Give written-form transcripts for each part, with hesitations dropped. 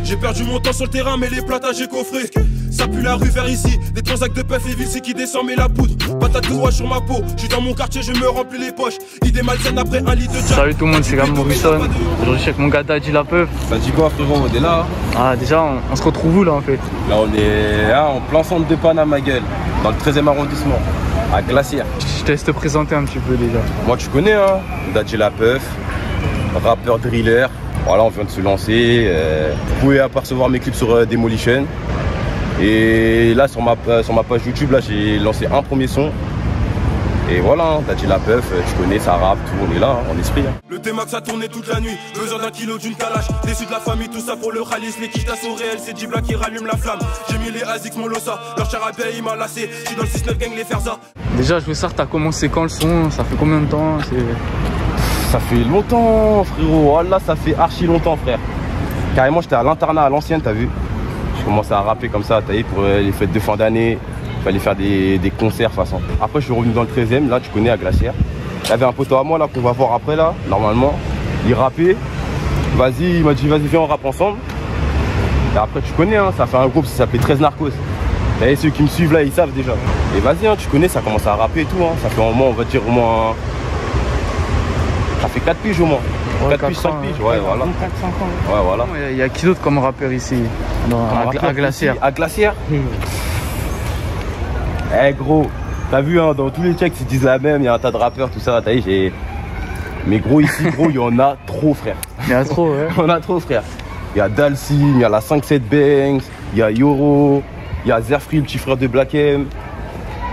J'ai perdu mon temps sur le terrain, mais les plata j'ai coffré. Ça pue la rue vers ici, des transacs de puff et Vilsi qui descend mais la poudre. Patate de roi sur ma peau, je suis dans mon quartier, je me remplis les poches. Idée malsaine après un litre de jack. Salut tout le monde, c'est Gam Morrison. Aujourd'hui je suis avec mon gars Daddy la Peuf. Bah dis quoi frérot, on est là. Ah déjà on se retrouve où là en fait? Là on est en plein centre de Paname ma gueule, dans le 13e arrondissement, à Glacière. Je te laisse te présenter un petit peu déjà. Moi tu connais hein, Daddy la Peuf, rappeur driller. Voilà, on vient de se lancer. Vous pouvez apercevoir mes clips sur Demolition. Et là sur ma page YouTube là j'ai lancé un premier son. Et voilà, hein, Daddy la Peuf, tu connais, ça rappe, tout, on est là, hein, en esprit. Hein. Le T-Max a tourné toute la nuit, besoin d'un kilo d'une calache. Déçu de la famille, tout ça pour le rallye. Les quiches sont réels, c'est Dibla qui rallume la flamme. J'ai mis les Azix, mon Losa, leur charabia il m'a lassé. J'suis dans le 6-9 gang les Ferza. Déjà je veux savoir, t'as commencé quand le son? Ça fait combien de temps? Ça fait longtemps frérot, oh là ça fait archi longtemps frère. Carrément j'étais à l'internat à l'ancienne, t'as vu. Je commençais à rapper comme ça, t'as vu, pour les fêtes de fin d'année. Il fallait faire des concerts façon. Après je suis revenu dans le 13e, là tu connais à Glacière. Il y avait un poteau à moi là qu'on va voir après là, normalement. Il rappait. Vas-y, il m'a dit vas-y viens on rappe ensemble. Et après tu connais hein, ça fait un groupe, ça s'appelait 13 Narcos. Et ceux qui me suivent là ils savent déjà. Et vas-y hein, tu connais, ça commence à rapper et tout hein. Ça fait au moins on va dire au moins. Ça fait 4 piges au moins. Ouais, 4 piges, 5 piges, ouais voilà. 4-5 ans. Ouais voilà. Il y a qui d'autre comme rappeur ici à Glacière? À Glacière. Eh gros, t'as vu hein, dans tous les checks ils disent la même, il y a un tas de rappeurs, tout ça, t'as vu j'ai. Mais gros ici gros il y en a trop frère. Il y en a trop ouais. Il y en a trop frère. Il y a Dalsim, il y a la 5-7 Banks, il y a Yoro, il y a Zerfree, le petit frère de Black M.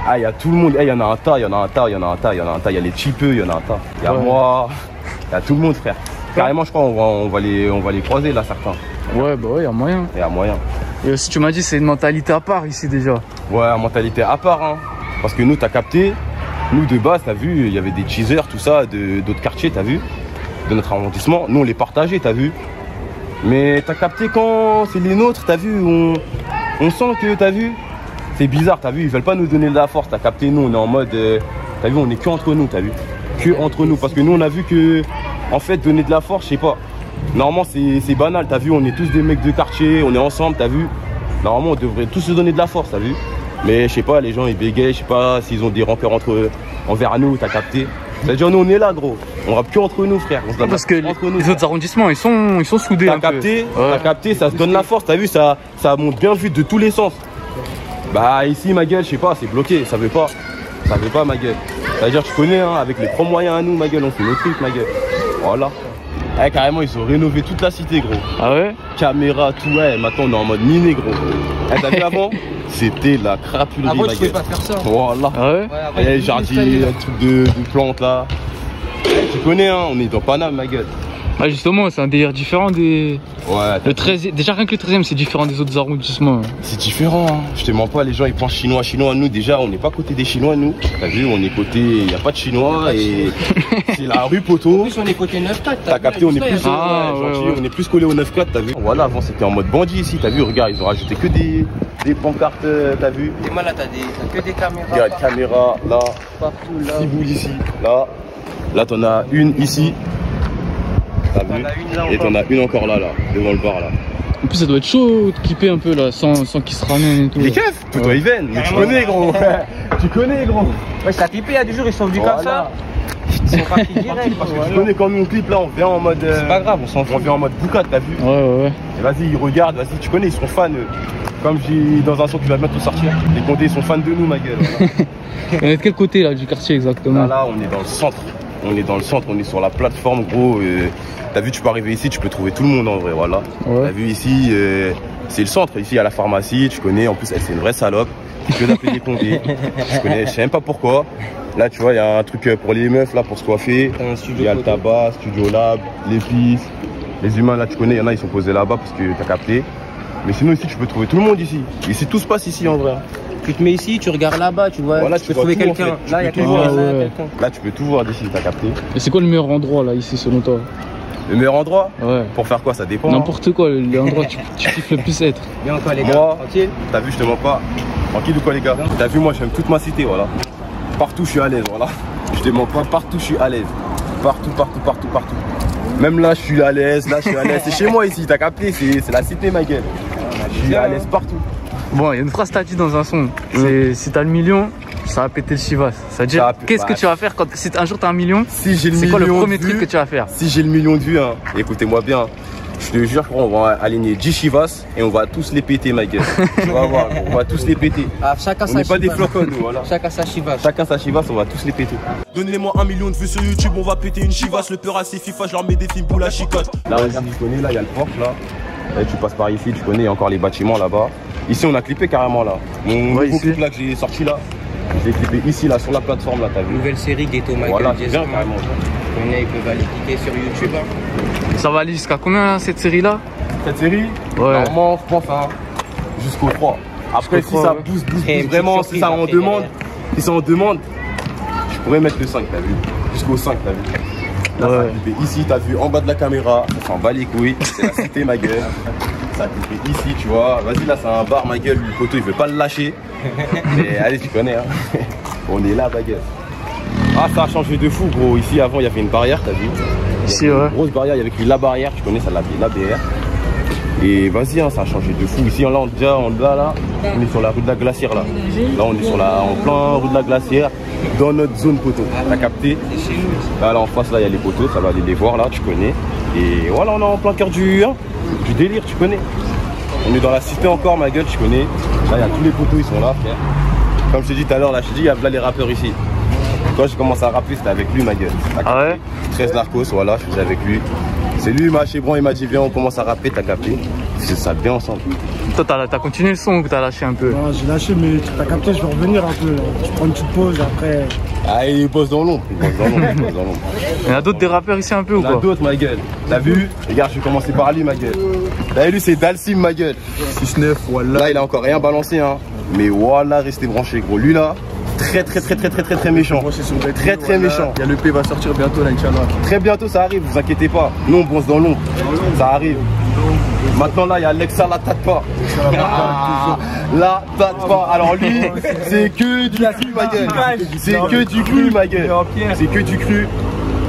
Ah il y a tout le monde, il y en a un tas, il y a les Chipeux, il y en a un tas. Il y a moi, il y a tout le monde frère. Carrément je crois on va les croiser là certains. Ouais bah ouais, il y a moyen. Il y a moyen. Et aussi tu m'as dit c'est une mentalité à part ici déjà. Ouais, mentalité à part hein. Parce que nous t'as capté, nous de base t'as vu, il y avait des teasers tout ça d'autres quartiers t'as vu, de notre arrondissement, nous on les partageait t'as vu. Mais t'as capté quand c'est les nôtres t'as vu, on sent que t'as vu, c'est bizarre t'as vu, ils veulent pas nous donner de la force, t'as capté, nous on est en mode, t'as vu on est que entre nous t'as vu, que entre nous, parce que nous on a vu que en fait donner de la force je sais pas. Normalement c'est banal, t'as vu, on est tous des mecs de quartier, on est ensemble, t'as vu. Normalement on devrait tous se donner de la force, t'as vu. Mais je sais pas, les gens ils bégayent, je sais pas s'ils ont des rancœurs envers nous, t'as capté. C'est-à-dire nous on est là gros, on rappe que entre nous frère. Parce que les autres arrondissements ils sont soudés. T'as capté, t'as capté, ça se donne la force, t'as vu, ça monte bien vite de tous les sens. Bah ici ma gueule, je sais pas, c'est bloqué, ça veut pas ma gueule. C'est-à-dire tu connais hein, avec les propres moyens à nous ma gueule, on fait nos trucs ma gueule. Voilà. Eh, carrément ils ont rénové toute la cité gros. Ah ouais? Caméra, tout, ouais, maintenant on est en mode miné gros. Eh, t'as vu avant? C'était la crapulerie avant, ma tu pouvais gueule. pas faire ça. Voilà. Ah ouais? Eh, jardin, un truc de plantes là. Eh, tu connais hein, on est dans Paname ma gueule. Ah justement c'est un délire différent des... Ouais. Le 13e, déjà rien que le 13e c'est différent des autres arrondissements. C'est différent hein. Je te mens pas, les gens ils pensent chinois. Nous déjà on n'est pas côté des chinois nous. T'as vu, on est côté, il n'y a pas de chinois et c'est la rue poteau. En plus on est côté 9-4. T'as capté, on est plus, ouais. On est plus collé au 9-4, t'as vu. Voilà, avant c'était en mode bandit ici, t'as vu, regarde, ils ont rajouté que des pancartes, t'as vu. Et moi là t'as que des caméras. Regarde, caméra, là, Partout là. ciboule ici, là t'en as une ici. T'as vu. Et t'en as une encore là, devant le bar là. En plus ça doit être chaud de clipper un peu là, sans qu'ils se ramènent et tout. Les keufs, tout toi ils viennent, mais tu connais gros. Tu connais gros. Ouais ça a clippé, il y a des jours ils sont venus comme ça. Ils sont partis direct. Parce que tu connais quand nous on clip là, on vient en mode. C'est pas grave, on s'en fout. On vient en mode boucade, t'as vu. Ouais. Et vas-y, ils regardent, vas-y, tu connais, ils sont fans. Comme j'ai dans un son qui va bientôt sortir. Les Condés sont fans de nous, ma gueule. Voilà. On est de quel côté là du quartier exactement? Là, on est dans le centre. On est dans le centre, on est sur la plateforme, gros. T'as vu, tu peux arriver ici, tu peux trouver tout le monde en vrai, voilà. Ouais. T'as vu ici, c'est le centre. Ici, il y a la pharmacie, tu connais. En plus, elle, c'est une vraie salope. Que d'appeler des Condés. Je connais, je sais même pas pourquoi. Là, tu vois, il y a un truc pour les meufs, là, pour se coiffer. Il y a le tabac, Studio Lab, l'épice. Les humains, là, tu connais, il y en a, ils sont posés là-bas parce que t'as capté. Mais sinon, ici, tu peux trouver tout le monde ici. Ici, tout se passe ici, en vrai. Tu te mets ici, tu regardes là-bas, tu vois, voilà, tu peux trouver quelqu'un. En fait. Là, il y a quelqu'un. Là, tu peux tout voir d'ici, t'as capté. Et c'est quoi le meilleur endroit là ici selon toi? Le meilleur endroit? Ouais. Pour faire quoi? Ça dépend. N'importe quoi, l'endroit tu kiffes le plus être. Bien quoi les gars? Moi, tranquille. T'as vu, je te mens pas. Tranquille ou quoi les gars? T'as vu, moi j'aime toute ma cité, voilà. Partout je suis à l'aise, voilà. Je te mens pas, partout je suis à l'aise. Partout. Même là, je suis à l'aise, là, je suis à l'aise. C'est chez moi ici, t'as capté, c'est la cité, ma gueule. Je suis à l'aise partout. Bon, il y a une phrase que t'as dit dans un son. C'est si t'as le million, ça va péter le Chivas. C'est-à-dire, qu'est-ce que tu vas faire quand si un jour t'as un million? Si j'ai le million. C'est quoi le premier truc que tu vas faire? Si j'ai le million de vues, hein, écoutez-moi bien. Je te jure, on va aligner 10 Chivas et on va tous les péter, ma gueule. Tu vas voir, on va tous les péter. Ah, chacun on n'est pas des flocons, nous, voilà. Chacun sa Chivas. Chacun sa Chivas, on va tous les péter. Donnez-moi 1 million de vues sur YouTube, on va péter une Chivas. Le peur à ses FIFA, je leur mets des films pour la chicotte. Là, regarde, tu connais, là, il y a le Porsche, là. Là, tu passes par ici, tu connais, il y a encore les bâtiments là-bas. Ici, on a clippé carrément, là. Mon nouveau clip, là, que j'ai sorti, là. J'ai clippé ici, là, sur la plateforme, là, t'as vu. Nouvelle série Ghetto Michael voilà, Jackson. bien, carrément. Ils peuvent aller cliquer sur YouTube. Hein. Ça va aller jusqu'à combien là, cette série-là? Cette série, normalement, je pense hein, jusqu'au 3. Après, si ça booste vraiment, si ça en demande, je pourrais mettre le 5, t'as vu. Jusqu'au 5, t'as vu. Là, ça a clippé ici, t'as vu, en bas de la caméra, ça s'en bat les couilles, c'est la cité, ma gueule. Ça a clippé ici, tu vois. Vas-y, là, c'est un bar, ma gueule, le poteau, il veut pas le lâcher. Mais allez, tu connais, hein. On est là, ma gueule. Ah, ça a changé de fou, gros. Ici, avant, il y avait une barrière, t'as vu. Ici, ouais. Grosse barrière, il y avait écrit la barrière, tu connais, ça l'appelait la BR. Et vas-y, hein, ça a changé de fou. Ici, là, on est sur la rue de la Glacière, là. Là, on est en plein rue de la Glacière, dans notre zone poteau. T'as capté? Là, en face, là, il y a les poteaux, ça va aller les voir, là, tu connais. Et voilà, on est en plein cœur du délire, tu connais. On est dans la cité encore, ma gueule, tu connais. Là, il y a tous les poteaux, ils sont là, frère. Comme je t'ai dit tout à l'heure, là, je t'ai dit, il y a là les rappeurs ici. Quand j'ai commencé à rapper, c'était avec lui, ma gueule. Ah ouais? 13 Narcos, voilà, je faisais avec lui. C'est lui, il m'a lâché bon, il m'a dit viens, on commence à rapper, t'as capté. C'est ça bien ensemble. Toi, t'as continué le son ou t'as lâché un peu? Non, j'ai lâché, mais t'as capté, je vais revenir un peu. Je prends une petite pause après. Ah, il bosse dans l'ombre, il bosse dans l'ombre. Il y en a d'autres des rappeurs ici un peu ou quoi? Il y en a d'autres, ma gueule. T'as vu? Regarde, je vais commencer par lui, ma gueule. Là, lui, c'est Dalsim, ma gueule. 6-9, voilà. Là, il a encore rien balancé, hein. Mais voilà, restez branchés, gros. Lui, là, très méchant. Très méchant. Il y a le P va sortir bientôt là, Inch'Allah. Très bientôt, ça arrive, vous inquiétez pas. Nous, on bosse dans l'ombre. Ça arrive. Maintenant, là, il y a Alexa, la tâte pas. La tâte pas. Alors, lui, c'est que du cru, ma gueule. C'est que du cru, ma gueule. C'est que du cru.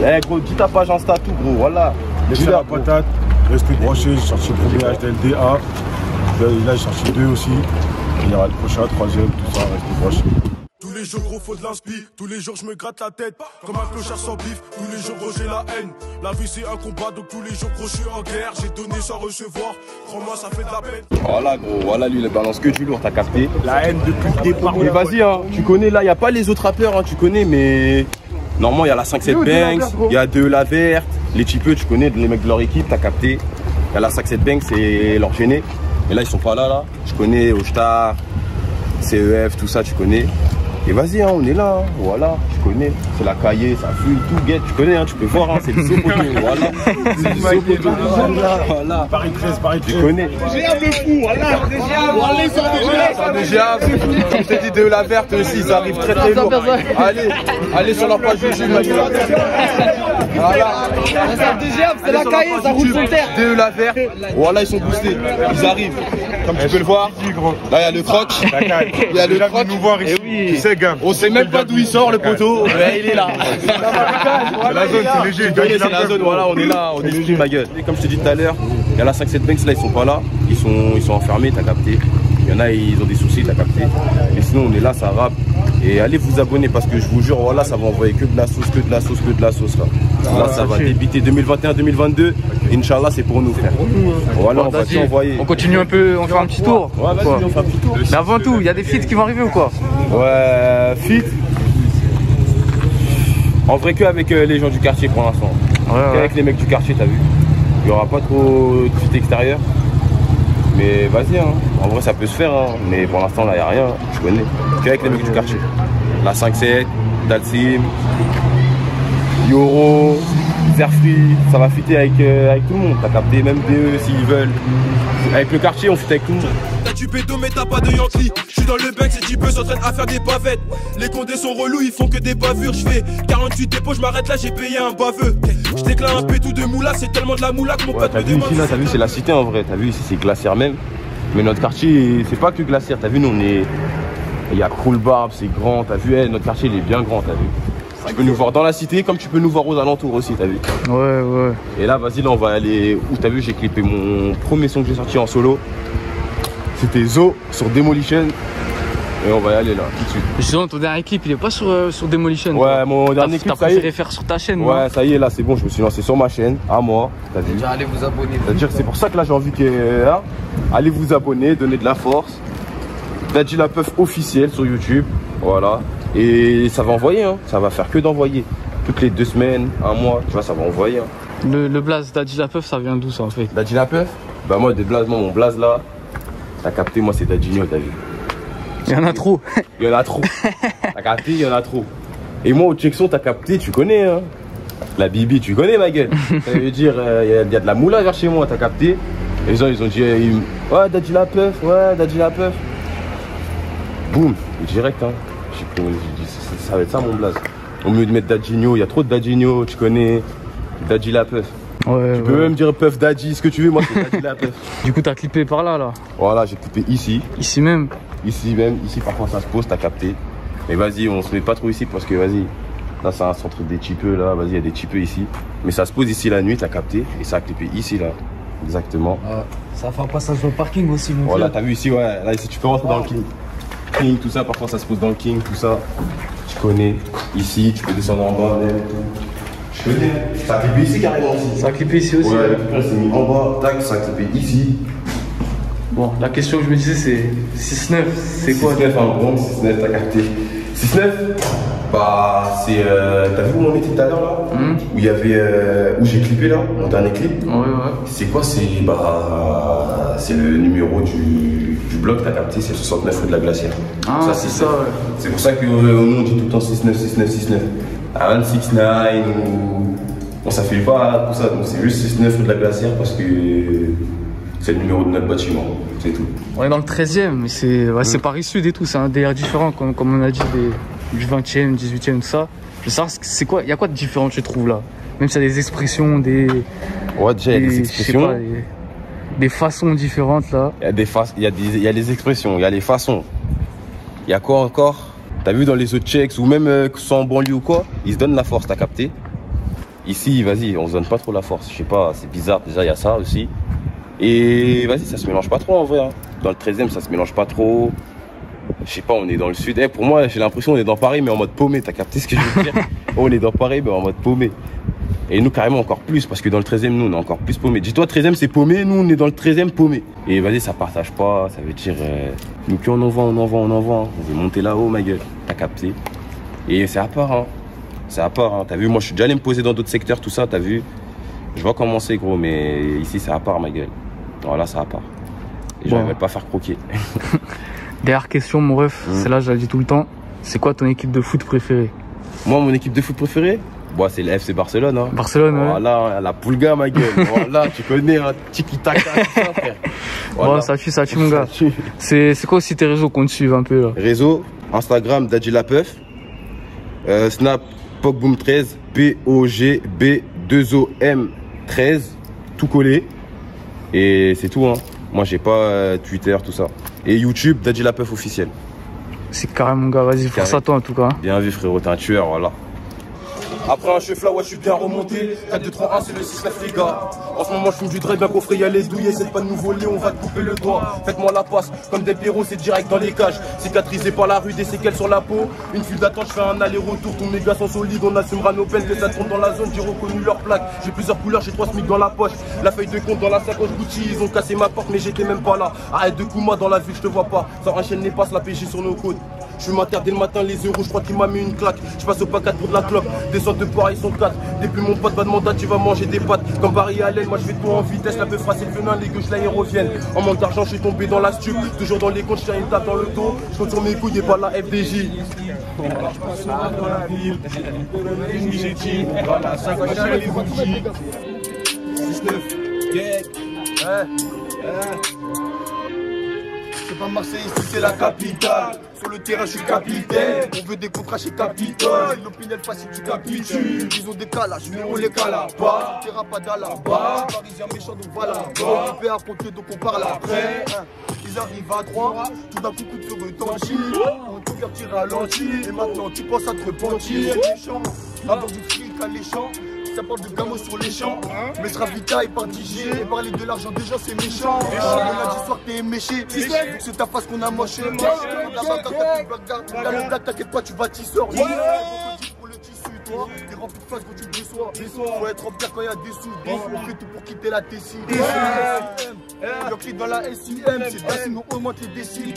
Eh, gros, dis ta page Insta, tout, gros. Voilà. Laissez la patate, restez branchés. J'ai sorti le premier HDLD 1. Là, j'ai sorti 2 aussi. Il y aura le prochain, 3e, tout ça, restez branchés. Tous les jours gros faut de l'inspi, tous les jours je me gratte la tête comme un clochard sans bif, tous les jours gros j'ai la haine. La vie c'est un combat donc tous les jours gros je suis en guerre. J'ai donné sans recevoir, crois-moi ça fait de la peine. Voilà gros, voilà lui il balance que du lourd, t'as capté. La haine depuis le départ. Mais vas-y hein, tu connais là, il n'y a pas les autres rappeurs hein, tu connais mais... Normalement il y a la 5-7 Banks, il y a De La Verte, les typeux tu connais, les mecs de leur équipe, t'as capté. Il y a la 5-7 Banks c'est leur gêné. Mais là ils sont pas là, je connais Oshtar, CEF, tout ça tu connais. Et vas-y, hein, on est là, hein, voilà, tu connais, c'est la cahier, ça fume, tout guette, tu connais, hein, tu peux voir, hein, c'est le Sopoto, voilà. C'est le Sopoto, voilà. Paris 13, Paris 13. Tu connais. Géable le fou, voilà. Ça de Géable, comme je t'ai dit, De La Verte aussi, ça arrive très lourd. Allez sur leur page YouTube, ma gueule. Voilà. C'est la cahier, ça roule sur terre. De La Verte, voilà, ils sont boostés, ils arrivent. Comme tu peux le voir, là il y a le croc, il y a le croc. On sait même pas d'où il sort le poteau, mais il est là. C'est la zone, c'est léger. C'est la zone, voilà, on est là, on est léger, ma gueule. Et comme je te dis tout à l'heure, il y a la 5-7 Banks, là ils sont pas là, ils sont enfermés, t'as capté. Il y en a, ils ont des soucis, t'as capté. Mais sinon, on est là, ça rappe. Et allez vous abonner parce que je vous jure, voilà, ça va envoyer que de la sauce, là. Là, ça va débiter 2021-2022. Inch'Allah, c'est pour nous, frère. Voilà, on va tout envoyer. On continue un peu, on fait un petit tour. Ouais, vas-y, on fait un petit tour. Mais avant tout, il y a des feats qui vont arriver ou quoi? Ouais, feat. En vrai, que avec les gens du quartier pour l'instant. Ouais. Avec les mecs du quartier, t'as vu. Il n'y aura pas trop de feat extérieur. Mais vas-y, hein. En vrai, ça peut se faire. Hein. Mais pour l'instant, là, il n'y a rien. Je connais. Qu'avec les mecs du quartier. La 5-7, Dalsim, Yoro, Zerfree, ça va fitter avec tout le monde. T'as capté, même DE s'ils veulent. Avec le quartier, on fit avec tout le monde. T'as du bédo mais t'as pas de Yankee. Je suis dans le bec, ces types s'entraînent à faire des bavettes. Les condés sont relous, ils font que des bavures. Je fais 48 dépôts, je m'arrête là, j'ai payé un baveux. Je déclare un pétou de moula, c'est tellement de la moula que mon pote t'as me vu demande. ici, là, t'as vu, c'est la cité en vrai. T'as vu, ici, c'est glaciaire même. Mais notre quartier, c'est pas que glaciaire. T'as vu, nous, on est. Il y a Cool Barbe, c'est grand. T'as vu, notre quartier, il est bien grand, t'as vu. Tu peux nous voir dans la cité comme tu peux nous voir aux alentours aussi, t'as vu? Ouais. Et là, vas-y, là, on va aller où? T'as vu, j'ai clippé mon premier son que j'ai sorti en solo. C'était Zo sur Demolition. Et on va y aller là, tout de suite. Justement, ton dernier clip, il est pas sur Demolition. Ouais, mon dernier clip, t'as préféré faire sur ta chaîne, ouais, ça y est, là, c'est bon, je me suis lancé sur ma chaîne, à moi. T'as vu? Déjà, allez vous abonner. C'est-à-dire que c'est pour ça que là, j'ai envie que. Hein, allez vous abonner, donner de la force. Daddy La Puff officiel sur YouTube. Voilà. Et ça va envoyer, hein. Ça va faire que d'envoyer. Toutes les 2 semaines, 1 mois, tu vois, ça va envoyer. Hein. Le blaze Daddy La Puff, ça vient d'où ça en fait? Daddy La Puff? Bah, moi, mon blaze là, t'as capté, moi, c'est Dadinho, t'as vu? Il y en a trop. Il y en a trop. T'as capté, il y en a trop. Et moi, au Checkson, t'as capté, tu connais, hein. La Bibi, tu connais, ma gueule. Ça veut dire, il y a de la moula vers chez moi, t'as capté. Et les gens, ils ont dit, ouais, Daddy La Puff, ouais, Daddy La Puff. Boum, direct, hein. J'ai dit, ça va être ça, mon blaze. Au mieux de mettre Dadinho, il y a trop de Dadinho, tu connais. Daddy La Puff. Ouais, tu peux même dire Puff Daddy, ce que tu veux, moi, c'est Daddy La Puff. Du coup, t'as clippé par là. Voilà, j'ai clippé ici. Ici même. Ici même, ici parfois ça se pose, t'as capté. Mais vas-y, on se met pas trop ici parce que vas-y. Là c'est un centre des typeux là, vas-y, il y a des typeux ici. Mais ça se pose ici la nuit, t'as capté. Et ça a clippé ici là. Exactement. Ça fait un passage au parking aussi, mon Voilà, t'as vu ici, ouais. Là ici tu peux rentrer dans le king. King, tout ça, parfois ça se pose dans le king, tout ça. Tu connais. Ici, tu peux descendre en bas même. Je connais. Ça a clippé ici carrément aussi. Ça a clippé ici aussi. Ouais, le c'est mis en bas, tac, ça a clippé ici. Bon, la question que je me disais, c'est 6-9, c'est quoi? 6-9 en gros, 6-9, t'as capté. 6-9, bah c'est. T'as vu où on était tout à l'heure là? Où il y avait. Où j'ai clippé là, mon dernier clip. Ouais. C'est quoi? C'est le numéro du bloc, t'as capté, c'est 69 rue de la Glacière. Ah, ça, c'est ça, ouais. C'est pour ça que nous on dit tout le temps 6-9. À 6-9 ou. Bon, ça fait pas tout ça, donc c'est juste 6-9 rue de la Glacière parce que. C'est le numéro de notre bâtiment, c'est tout. On est dans le 13e, mais c'est Paris Sud et tout, c'est un DR différent, comme on a dit, du 20e, 18e, tout ça. Je veux savoir, c'est quoi, il y a quoi de différent, tu trouves là? Même s'il y a des expressions, ouais, déjà, il y a des expressions. Je sais pas, des façons différentes là. Il y a les expressions, il y a les façons. Il y a quoi encore? T'as vu dans les autres checks, ou même que ce soit en banlieue ou quoi, ils se donnent la force, t'as capté? Ici, vas-y, on se donne pas trop la force, je sais pas, c'est bizarre, déjà, il y a ça aussi. Et vas-y, ça se mélange pas trop en vrai. Hein. Dans le 13e, ça se mélange pas trop. Je sais pas, on est dans le sud. Pour moi, j'ai l'impression qu'on est dans Paris, mais en mode paumé. T'as capté ce que je veux dire? On est dans Paris, mais en mode paumé. Et nous, carrément, encore plus, parce que dans le 13e, nous, on est encore plus paumé. Dis-toi, 13e, c'est paumé. Nous, on est dans le 13e paumé. Et vas-y, ça partage pas. Ça veut dire. Nous, plus on envoie. On veut monter là-haut, ma gueule. T'as capté? Et c'est à part, hein. C'est à part, hein. T'as vu, moi, je suis déjà allé me poser dans d'autres secteurs, tout ça, t'as vu? Je vois comment c'est, gros, mais ici, c'est à part, ma gueule. Voilà, ça à part. Et je ne vais pas faire croquer. Dernière question, mon ref, c'est là, je la dis tout le temps. C'est quoi ton équipe de foot préférée? Moi, mon équipe de foot préférée? Bon, c'est le FC Barcelone. Hein. Barcelone, ouais. Voilà, la Pulga, ma gueule. Voilà, tu connais, un tiki-taka, tout ça, frère. Voilà. Bon, ça tue, mon gars. C'est quoi aussi tes réseaux qu'on te suive un peu là? Réseau, Instagram, Daddy La Puff. Snap, Pogboom13, POGB2OM13, tout collé. Et c'est tout, hein. Moi, j'ai pas Twitter, tout ça. Et YouTube, Daddy La Puff officiel. C'est carré, mon gars. Vas-y, force à toi, en tout cas. Bien vu, frérot. T'es un tueur, voilà. Après un chef là, ouais, je suis bien remonté. 4, 2, 3, 1, c'est le 6-9, les gars. En ce moment, je fume du Dre, bien coffré, y'a les douilles. C'est pas de nous voler, on va te couper le doigt. Faites-moi la passe, comme des Pierrots, c'est direct dans les cages. Cicatrisé par la rue, des séquelles sur la peau. Une file d'attente, je fais un aller-retour. Tous mes gars sont solides, on assumera nos peines. Que ça tourne dans la zone, j'ai reconnu leur plaque. J'ai plusieurs couleurs, j'ai 3 SMIC dans la poche. La feuille de compte dans la sacoche Gucci. Ils ont cassé ma porte, mais j'étais même pas là. Arrête de coups, moi dans la ville, je te vois pas. Ça enchaîne les passes, la PJ sur nos côtes. Je suis mater dès le matin, les euros, je crois qu'il m'a mis une claque. Je passe au pas 4 pour de la clope. Des sortes de poires, ils sont 4. Depuis mon pote, pas de mandat, tu vas manger des pâtes. Comme Barry Allen, moi je fais tout en vitesse. La peu fracée le venin, les gueuches là ils reviennent. En manque d'argent, je suis tombé dans la stup. Toujours dans les comptes, je tiens une tape dans le dos. Je compte sur mes couilles et pas la FDJ. Dans la ville, j'ai dit, dans la 5, les boutiques. 6-9, c'est pas Marseille, ici c'est la capitale. Sur le terrain, je suis capitaine. On veut des contrats chez Capitole. L'opinion facile, tu capitules. Ils ont des calages, mais on les cala pas. Terrain pas d'à là-bas. Parisien méchant, donc va là-bas. On peut affronter, donc on parle après. Ils arrivent à 3. Tout d'un coup, coup de feu retentit. ton cœur t'y ralentit. Et maintenant tu penses à te repentir. Méchant, avoir du fric alléchant. Ça parle de gamos sur les champs. Mais se ravitaille par DJ. Et parler de l'argent déjà c'est méchant. Le lundi soir t'es méché. C'est ta face qu'on a moché. Dans le blague t'inquiète pas tu vas t'y sortir. Pour le tissu toi. T'es rempli de face quand tu déçois. Faut être en pierre quand y'a des sous. On fait tout pour quitter la Tessie. Yoki dans la SIM. C'est pas sinon augmente les déciles.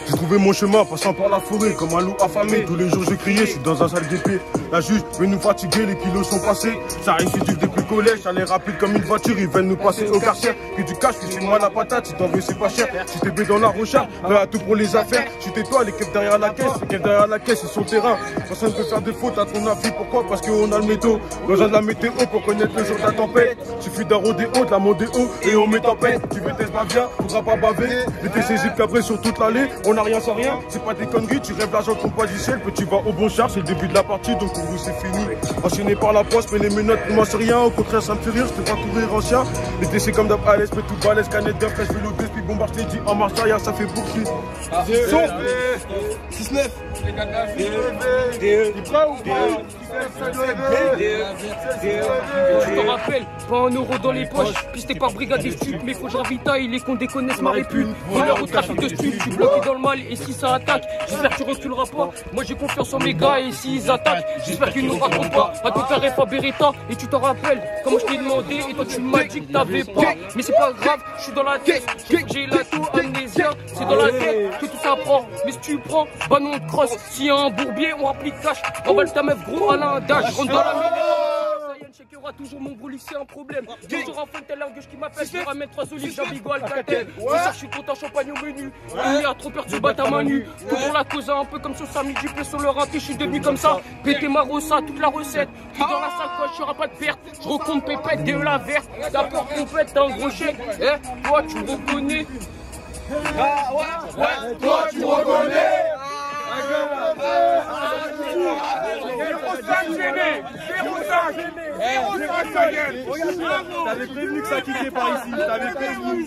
J'ai trouvé mon chemin passant par la forêt comme un loup affamé. Tous les jours je criais, je suis dans un salle d'épée. La juge veut nous fatiguer, les kilos sont passés. Ça récidive depuis le collège, ça allait rapide comme une voiture. Ils veulent nous passer au quartier. Que du cash, que c'est moi la patate. Si t'en veux, c'est pas cher. Si t'es bé dans la recharge, prêt à tout pour les affaires. Si t'es toi, les keufs derrière la caisse. Les keufs derrière la caisse, ils sont terrain. Personne ne peut faire de faute à ton avis. Pourquoi? Parce qu'on a le métaux. Besoin de la météo pour connaître le jour de la tempête. Suffit d'un rodéo, de la modéo et on met tempête. Tu veux tester pas bien, faudra pas baver. Les TCG cabrés sur toute l'allée. On n'a rien sans rien, c'est pas des conneries. Tu rêves l'argent qu'on pas du ciel. Puis tu vas au bon char, c'est le début de la partie. Donc pour vous, c'est fini. Enchaîné par la poste, mais les menottes, pour moi, c'est rien. Au contraire, ça me fait rire. Je te vois courir ancien. Les TC comme d'hab, Alès, mais tout balèze, canette bien fraîche, vélo, puis bombarde, je t'ai dit en marche arrière, ça fait beaucoup. 6-9. Tu te rappelles, pas un euro dans les poches, pisté par brigade des stupes, mais faut que je ravitaille, les cons déconnaissent ma répute. Voleur au trafic de stupes, tu bloqué dans le mal, et si ça attaque, j'espère que tu reculeras pas. Moi j'ai confiance en mes gars, et s'ils attaquent, j'espère qu'ils nous racontent pas. À ton père FA Beretta, et tu t'en rappelles, comment je t'ai demandé, et toi tu m'as dit que t'avais pas. Mais c'est pas grave, je suis dans la tête, j'ai la toux amnésia, c'est dans la tête que tout ça prend. Mais si tu prends, bah non on te crosse. S'il y a un bourbier, on applique cash. Emballe ta meuf gros à l'indage, rentre dans la mêlée. Je sais qu'il y aura toujours mon gros lycée un problème. Toujours un fun tel un gueule qui m'appelle. Je ramène 3 olives, j'ai un bigot alcatel. Je suis content, champagne au menu. Il y a trop peur, tu bats ta main nue. Tout pour la cause, un peu comme sur Samy du peu sur le raté. Je suis devenu comme ça. Péter ma rossa, toute la recette. Puis dans la sacoche, il n'y aura pas de perte. Je recompte pépette, de la verte. D'abord complète, t'as un gros chèque. Eh, toi, tu me reconnais. Toi, tu reconnais. T'avais prévenu que ça quittait par ici. T'avais prévenu.